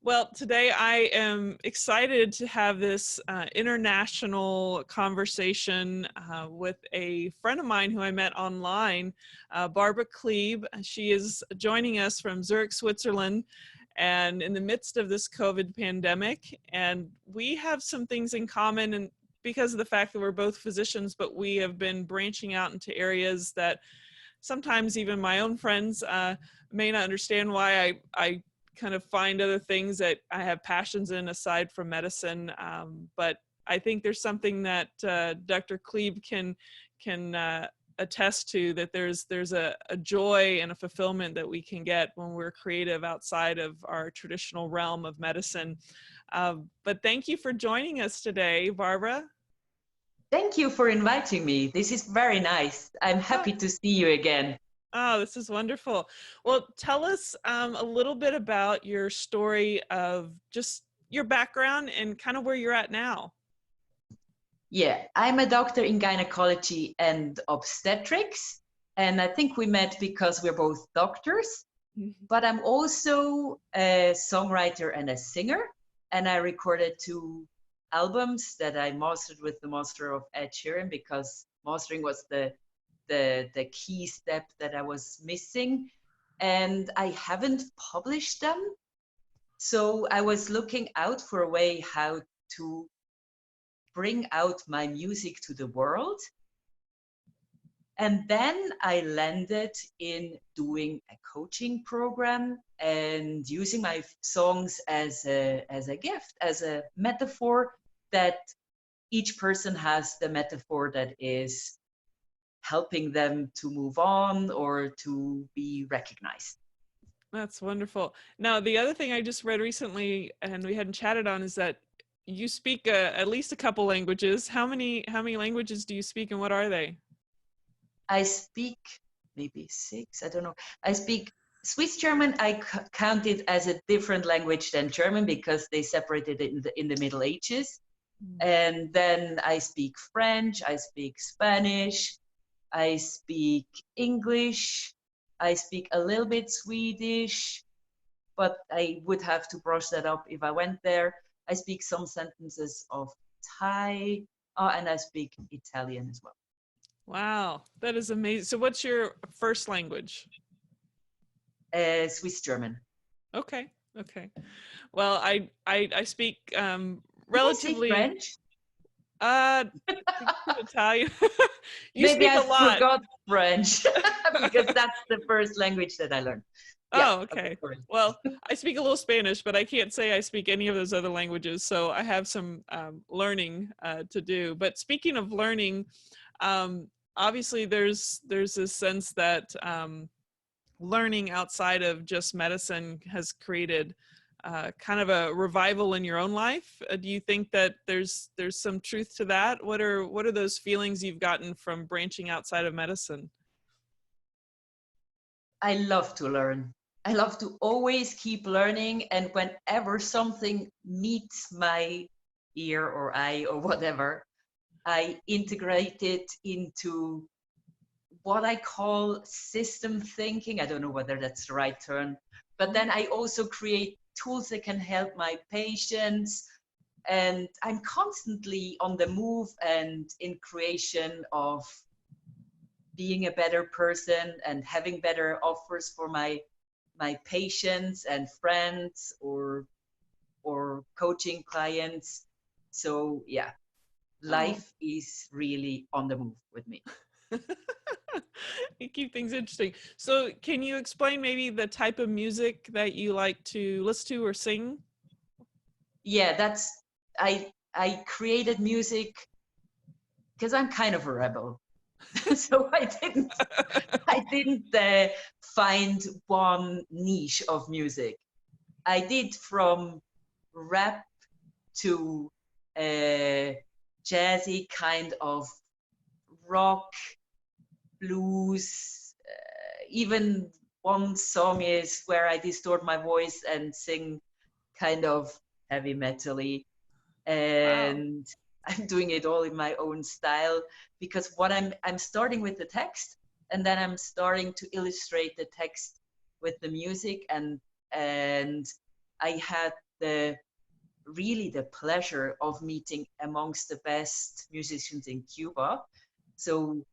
Well, today I am excited to have this international conversation with a friend of mine who I met online, Barbara Kleeb. She is joining us from Zurich, Switzerland, and in the midst of this COVID pandemic. And we have some things in common, and because of the fact that we're both physicians, but we have been branching out into areas that sometimes even my own friends may not understand why I kind of find other things that I have passions in aside from medicine. But I think there's something that Dr. Kleeb can attest to, that there's a joy and a fulfillment that we can get when we're creative outside of our traditional realm of medicine. But thank you for joining us today, Barbara. Thank you for inviting me. This is very nice. I'm happy to see you again. Oh, this is wonderful. Well, tell us a little bit about your story of just your background and kind of where you're at now. Yeah, I'm a doctor in gynecology and obstetrics, and I think we met because we're both doctors, but I'm also a songwriter and a singer, and I recorded 2 albums that I mastered with the master of Ed Sheeran, because mastering was the key step that I was missing, and I haven't published them. So I was looking out for a way how to bring out my music to the world. And then I landed in doing a coaching program and using my songs as a gift, as a metaphor, that each person has the metaphor that is helping them to move on or to be recognized. That's wonderful. Now, the other thing I just read recently, and we hadn't chatted on, is that you speak at least a couple languages. How many languages do you speak, and what are they? I speak maybe 6, I don't know. I speak Swiss German. I count it as a different language than German because they separated it in the Middle Ages. And then I speak French, I speak Spanish, I speak English, I speak a little bit Swedish, but I would have to brush that up if I went there. I speak some sentences of Thai, and I speak Italian as well. Wow, that is amazing. So what's your first language? Swiss German. Okay. Well, I speak Relatively. relatively French? Italian. You Maybe speak I a lot. forgot French because that's the first language that I learned. Yeah, Oh, okay. Well, I speak a little Spanish, but I can't say I speak any of those other languages, so I have some learning to do. But speaking of learning, obviously there's this sense that learning outside of just medicine has created kind of a revival in your own life. Do you think that there's some truth to that? What are those feelings you've gotten from branching outside of medicine? I love to learn. I love to always keep learning, and whenever something meets my ear or eye or whatever, I integrate it into what I call system thinking. I don't know whether that's the right term, but then I also create tools that can help my patients, and I'm constantly on the move and in creation of being a better person and having better offers for my patients and friends or coaching clients. So yeah, life is really on the move with me. You keep things interesting. So can you explain maybe the type of music that you like to listen to or sing? Yeah, that's I created music because I'm kind of a rebel. So I didn't find one niche of music. I did from rap to jazzy kind of rock, blues. Even one song is where I distort my voice and sing kind of heavy metal-y. And wow. I'm doing it all in my own style, because what I'm starting with the text, and then I'm starting to illustrate the text with the music, and I had really the pleasure of meeting amongst the best musicians in Cuba. So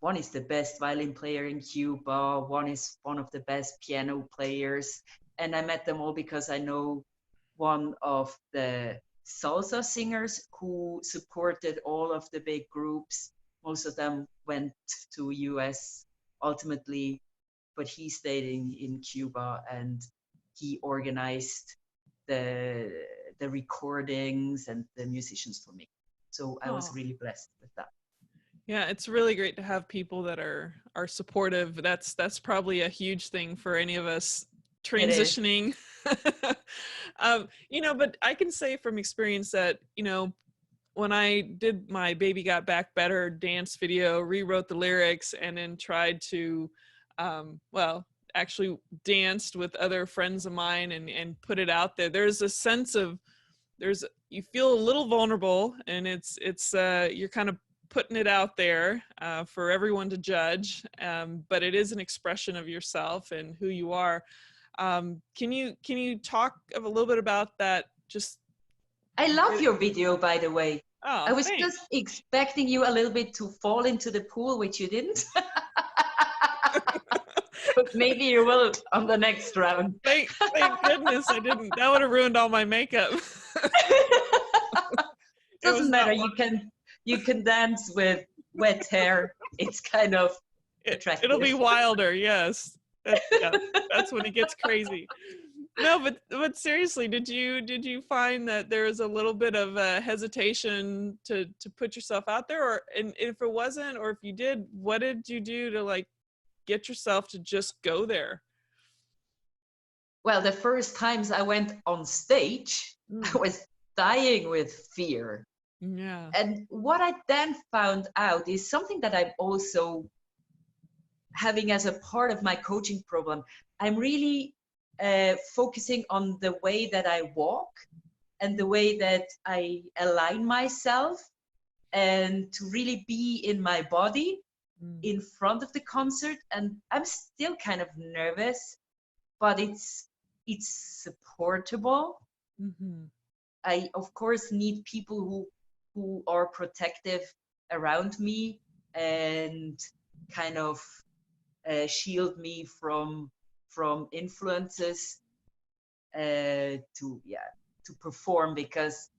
one is the best violin player in Cuba, one is one of the best piano players. And I met them all because I know one of the salsa singers who supported all of the big groups. Most of them went to US ultimately, but he stayed in Cuba, and he organized the recordings and the musicians for me. So I was really blessed with that. Yeah, it's really great to have people that are supportive. That's probably a huge thing for any of us transitioning. You know, but I can say from experience that, you know, when I did my Baby Got Back Better dance video, rewrote the lyrics, and then tried to, well, actually danced with other friends of mine and put it out there. There's a sense of, you feel a little vulnerable, and it's you're kind of putting it out there for everyone to judge, but it is an expression of yourself and who you are. Can you talk a little bit about that? Just, I love your video, by the way. oh, I was thanks. just expecting you a little bit to fall into the pool, which you didn't. But maybe you will on the next round. Thank goodness I didn't. That would have ruined all my makeup. Doesn't matter. You can dance with wet hair. It's kind of attractive. It'll be wilder. Yes. That's when it gets crazy. No, but seriously, did you find that there was a little bit of a hesitation to put yourself out there, or, and if it wasn't, or if you did, what did you do to like get yourself to just go there? Well, the first times I went on stage, I was dying with fear. Yeah. And what I then found out is something that I'm also having as a part of my coaching program. I'm really focusing on the way that I walk and the way that I align myself, and to really be in my body in front of the concert. And I'm still kind of nervous, but it's supportable. I of course need people who are protective around me and kind of shield me from influences to perform, because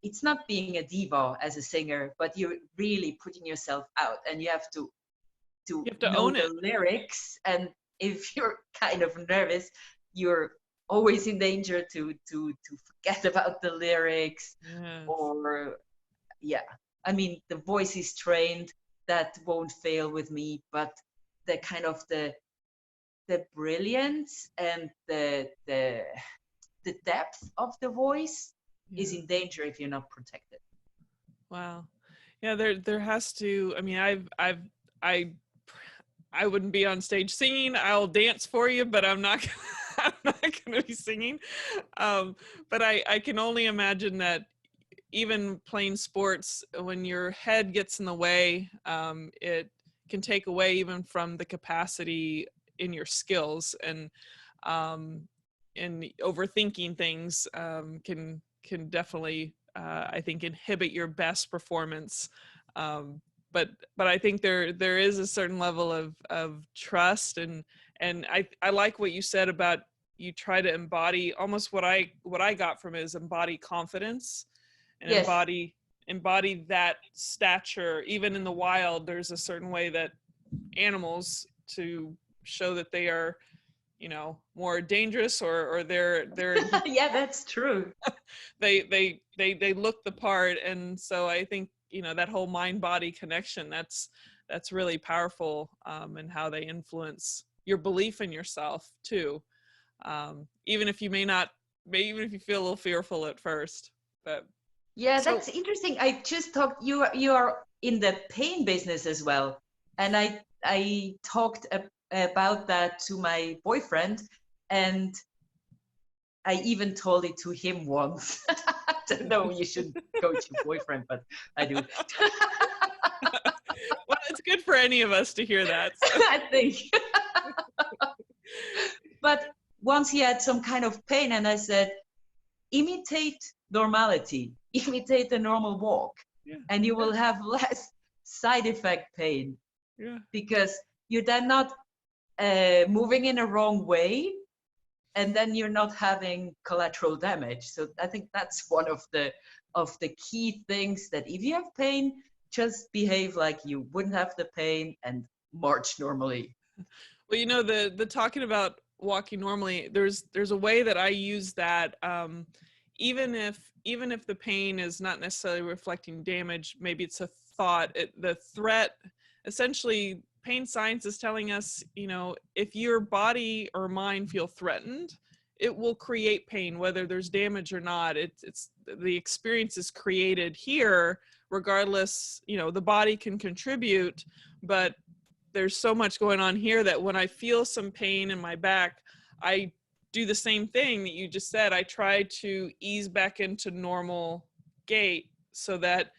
it's not being a diva as a singer, but you're really putting yourself out, and you have to know own the lyrics. And if you're kind of nervous, you're always in danger to forget about the lyrics. Yes. Or I mean, the voice is trained, that won't fail with me, but the kind of the brilliance and the depth of the voice is in danger if you're not protected. Wow. Yeah, there has to, I mean, I wouldn't be on stage singing. I'll dance for you, but I'm not I'm not going to be singing. But I can only imagine that even playing sports, when your head gets in the way, it can take away even from the capacity in your skills, and overthinking things can definitely I think inhibit your best performance. But I think there is a certain level of trust, and I like what you said about, you try to embody almost what I got from it is embody confidence, and Yes. embody that stature. Even in the wild, there's a certain way that animals, to show that they are, you know, more dangerous, or they're yeah, that's true. they look the part. And so I think, you know, that whole mind-body connection, that's really powerful, and how they influence your belief in yourself too, even if you even if you feel a little fearful at first. But yeah, that's interesting. I just talked, you are in the pain business as well, and I talked about that to my boyfriend, and I even told it to him once. I don't know, you should coach your boyfriend, but I do. Well, it's good for any of us to hear that, so. I think. But once he had some kind of pain, and I said, imitate normality, imitate a normal walk, Yeah. and you will have less side effect pain. Yeah. Because you're then not moving in a wrong way, and then you're not having collateral damage. So I think that's one of the key things, that if you have pain, just behave like you wouldn't have the pain and march normally. Well, you know, the talking about walking normally, there's a way that I use that, even if the pain is not necessarily reflecting damage, maybe it's a thought, the threat, essentially pain science is telling us, you know, if your body or mind feel threatened, it will create pain, whether there's damage or not. It's the experience is created here, regardless, you know, the body can contribute, but there's so much going on here that when I feel some pain in my back, I do the same thing that you just said. I try to ease back into normal gait so that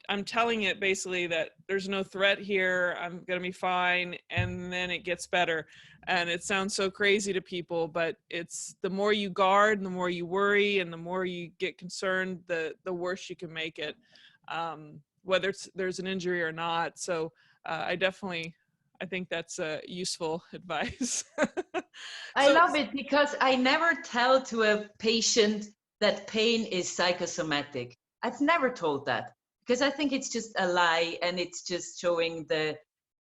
I'm telling it basically that there's no threat here, I'm going to be fine, and then it gets better. And it sounds so crazy to people, but it's the more you guard and the more you worry and the more you get concerned, the worse you can make it, whether there's an injury or not. So I think that's useful advice. I So, love it, because I never tell to a patient that pain is psychosomatic. I've never told that, because I think it's just a lie, and it's just showing the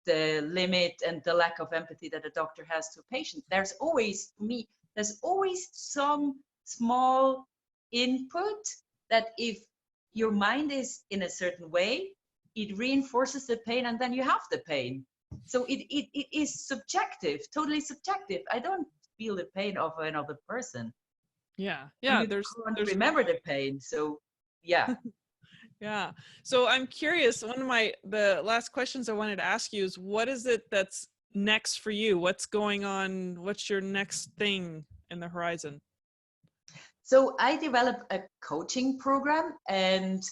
limit and the lack of empathy that a doctor has to a patient. There's always some small input that, if your mind is in a certain way, it reinforces the pain, and then you have the pain. So it is subjective, totally subjective. I don't feel the pain of another person. yeah, And yeah, you can't remember the pain. So yeah. yeah. So I'm curious, the last questions I wanted to ask you is, what is it that's next for you? What's going on? What's your next thing in the horizon? So I developed a coaching program, and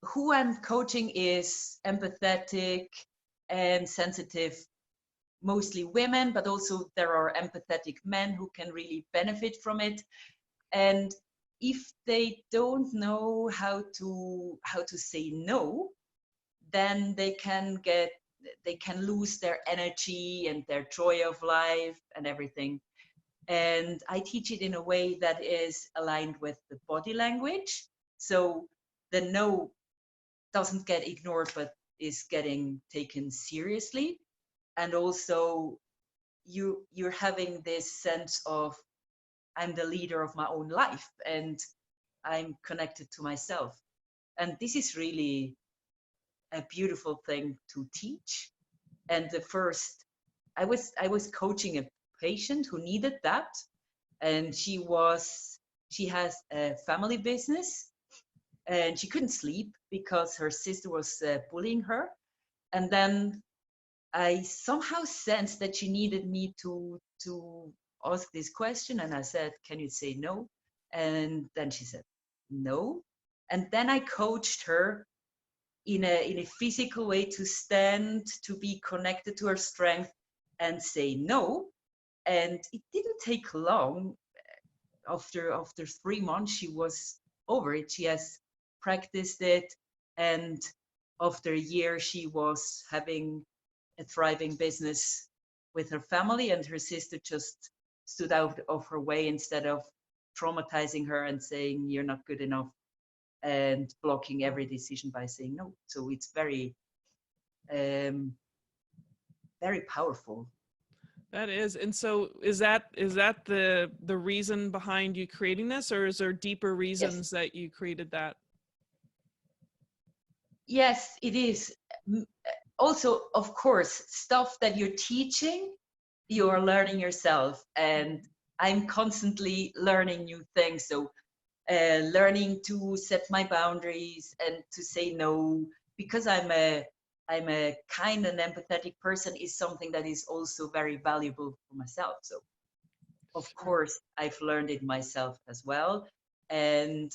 who I'm coaching is empathetic and sensitive, mostly women, but also there are empathetic men who can really benefit from it. And if they don't know how to say no, then they can lose their energy and their joy of life and everything. And I teach it in a way that is aligned with the body language. So the no doesn't get ignored, but is getting taken seriously. And also you're having this sense of, I'm the leader of my own life, and I'm connected to myself. And this is really a beautiful thing to teach. And I was coaching a patient who needed that, and she has a family business, and she couldn't sleep because her sister was bullying her. And then I somehow sensed that she needed me to ask this question, and I said, "Can you say no?" And then she said, "No." And then I coached her in a physical way to stand, to be connected to her strength, and say no. And it didn't take long. After 3 months, she was over it. She has practiced it, and after a year, she was having a thriving business with her family, and her sister just stood out of her way instead of traumatizing her and saying you're not good enough and blocking every decision by saying no. So it's very very powerful. That is. And so is that the reason behind you creating this, or is there deeper Yes. reasons that you created that? Yes, it is. Also, of course, stuff that you're teaching, you're learning yourself, and I'm constantly learning new things. So learning to set my boundaries and to say no, because I'm a kind and empathetic person, is something that is also very valuable for myself. So of course I've learned it myself as well, and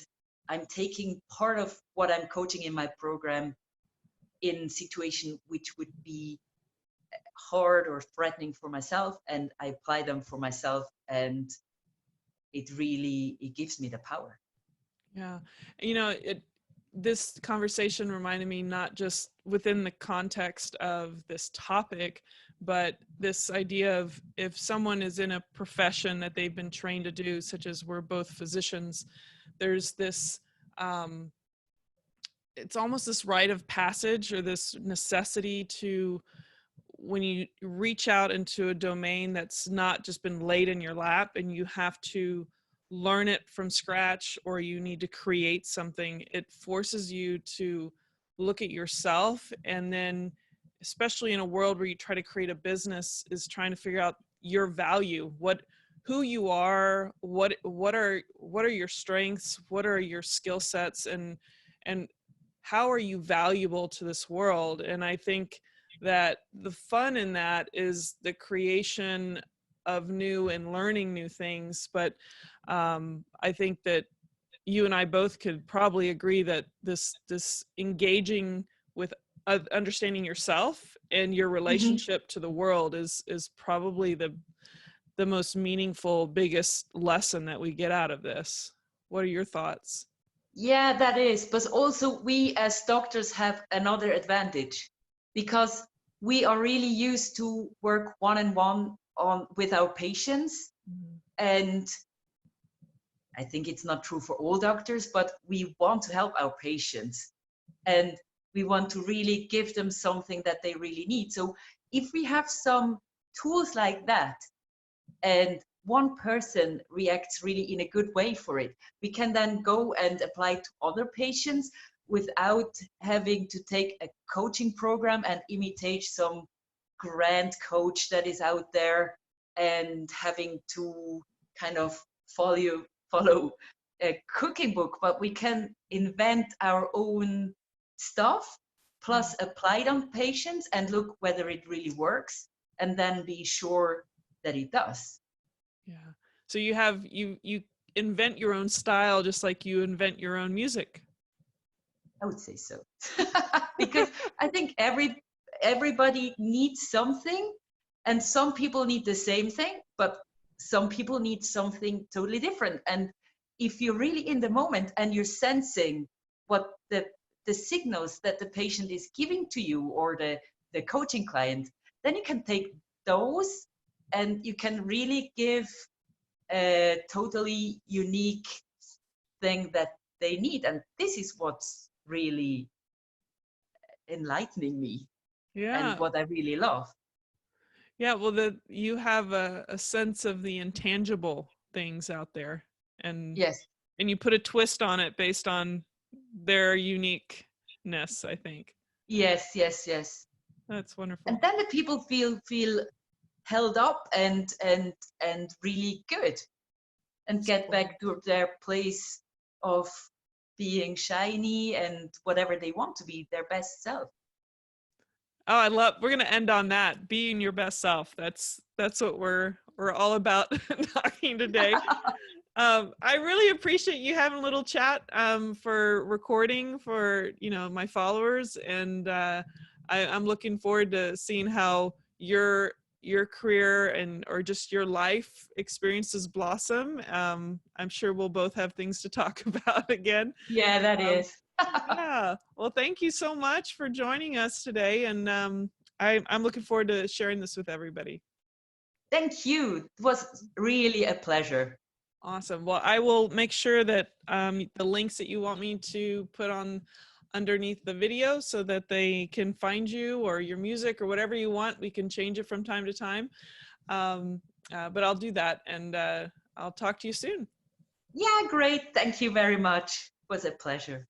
I'm taking part of what I'm coaching in my program in situation which would be hard or threatening for myself, and I apply them for myself, and it gives me the power. Yeah. This conversation reminded me not just within the context of this topic, but this idea of if someone is in a profession that they've been trained to do, such as we're both physicians, there's this, it's almost this rite of passage or this necessity to, when you reach out into a domain that's not just been laid in your lap and you have to learn it from scratch, or you need to create something, it forces you to look at yourself. And then, especially in a world where you try to create a business, is trying to figure out your value, who you are, what are your strengths, what are your skill sets, and how are you valuable to this world. And I think that the fun in that is the creation of new and learning new things. But I think that you and I both could probably agree that this engaging with understanding yourself and your relationship to the world is probably the most meaningful, biggest lesson that we get out of this. What are your thoughts? Yeah, that is. But also we as doctors have another advantage, because we are really used to work one-on-one with our patients. And I think it's not true for all doctors, but we want to help our patients, and we want to really give them something that they really need. So if we have some tools like that, and one person reacts really in a good way for it, we can then go and apply to other patients without having to take a coaching program and imitate some grand coach that is out there, and having to kind of follow a cooking book. But we can invent our own stuff, plus apply it on patients and look whether it really works, and then be sure that it does. Yeah. So you invent your own style, just like you invent your own music. I would say so. Because I think everybody needs something, and some people need the same thing, but some people need something totally different. And if you're really in the moment and you're sensing what the signals that the patient is giving to you, or the coaching client, then you can take those and you can really give a totally unique thing that they need. And this is what's really enlightening me, and Yeah. what I really love. Yeah. Well, you have a sense of the intangible things out there, and Yes, you put a twist on it based on their uniqueness, I think. yes, yes, yes. That's And wonderful. then the people feel held up and really good, and get Support. back to their place of being shiny and whatever they want to be, their best self. Oh, we're going to end on that. Being your best self. That's what we're all about talking today. I really appreciate you having a little chat, for recording for, my followers. And, I'm looking forward to seeing how your career or just your life experiences blossom. I'm sure we'll both have things to talk about again. Yeah, that Um, is. yeah. Well, thank you so much for joining us today. And I'm looking forward to sharing this with everybody. Thank you. It was really a pleasure. Awesome. Well, I will make sure that the links that you want me to put on underneath the video so that they can find you, or your music, or whatever you want. We can change it from time to time. But I'll do that, and I'll talk to you soon. Yeah, great. Thank you very much. It was a pleasure.